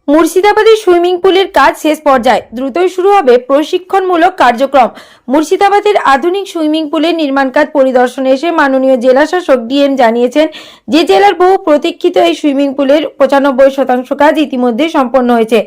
মুর্শিদাবাদের সুইমিং পুলের কাজ শেষ পর্যায়ে, দ্রুতই শুরু হবে প্রশিক্ষণমূলক কার্যক্রম। মুর্শিদাবাদের আধুনিক সুইমিং পুলের নির্মাণ কাজ পরিদর্শনে এসে মাননীয় জেলা শাসক ডিএম জানিয়েছেন যে জেলার বহু প্রতীক্ষিত এই সুইমিং পুলের 95% কাজ ইতিমধ্যে সম্পন্ন হয়েছে।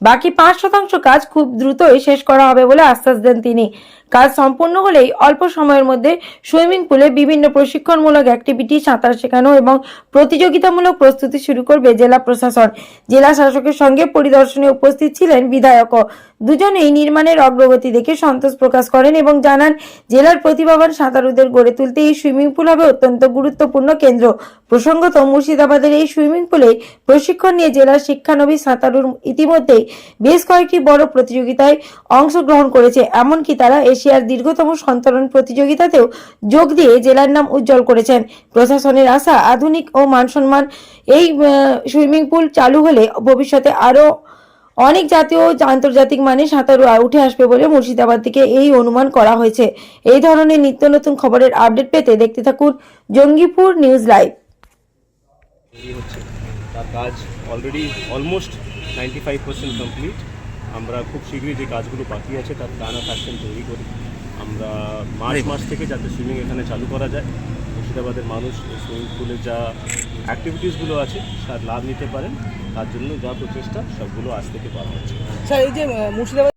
বাকি 5% কাজ খুব দ্রুতই শেষ করা হবে বলে আশ্বাস দেন তিনি। কাজ সম্পূর্ণ হলেই অল্প সময়ের মধ্যে সুইমিং পুলে বিভিন্ন প্রশিক্ষণমূলক অ্যাক্টিভিটি, সাঁতার শেখানো এবং প্রতিযোগিতামূলক প্রস্তুতি শুরু করবে জেলা প্রশাসন। জেলা শাসকের সঙ্গে পরিদর্শনে উপস্থিত ছিলেন বিধায়কও। দুজনেই নির্মাণের অগ্রগতি দেখে সন্তোষ প্রকাশ করেন এবং জানান জেলার প্রতিভাবান সাঁতারুদের গড়ে তুলতে এই সুইমিং পুল হবে অত্যন্ত গুরুত্বপূর্ণ কেন্দ্র। প্রসঙ্গত, মুর্শিদাবাদের এই সুইমিং পুলে প্রশিক্ষণ নিয়ে জেলার শিক্ষানবিশ সাঁতারুর ইতিমধ্যেই বেশ কয়েকটি বড় প্রতিযোগিতায় অংশগ্রহণ করেছে। এমনকি তারা এশিয়ার দীর্ঘতম সন্তরণ প্রতিযোগিতাতেও যোগ দিয়ে জেলার নাম উজ্জ্বল করেছেন। প্রশাসনের আশা, আধুনিক ও মানসম্মান এই সুইমিং পুল চালু হলে ভবিষ্যতে আরো অনেক জাতীয় ও আন্তর্জাতিক মানের সাঁতারু উঠে আসবে বলে মুর্শিদাবাদ থেকে এই অনুমান করা হয়েছে। এই ধরনের নিত্য নতুন খবরের আপডেট পেতে দেখতে থাকুন জঙ্গিপুর নিউজ লাইভ। তার কাজ অলরেডি অলমোস্ট 95% কমপ্লিট। আমরা খুব শীঘ্রই যে কাজগুলো বাকি আছে তার প্ল্যান অফ অ্যাকশন তৈরি করি। আমরা মার্চ মাস থেকে যাতে সুইমিং এখানে চালু করা যায়, মুর্শিদাবাদের মানুষ এই সুইমিং পুলের যা অ্যাক্টিভিটিসগুলো আছে তার লাভ নিতে পারেন, তার জন্য যা প্রচেষ্টা সবগুলো আজ থেকে করা হচ্ছে। স্যার, এই যে মুর্শিদাবাদ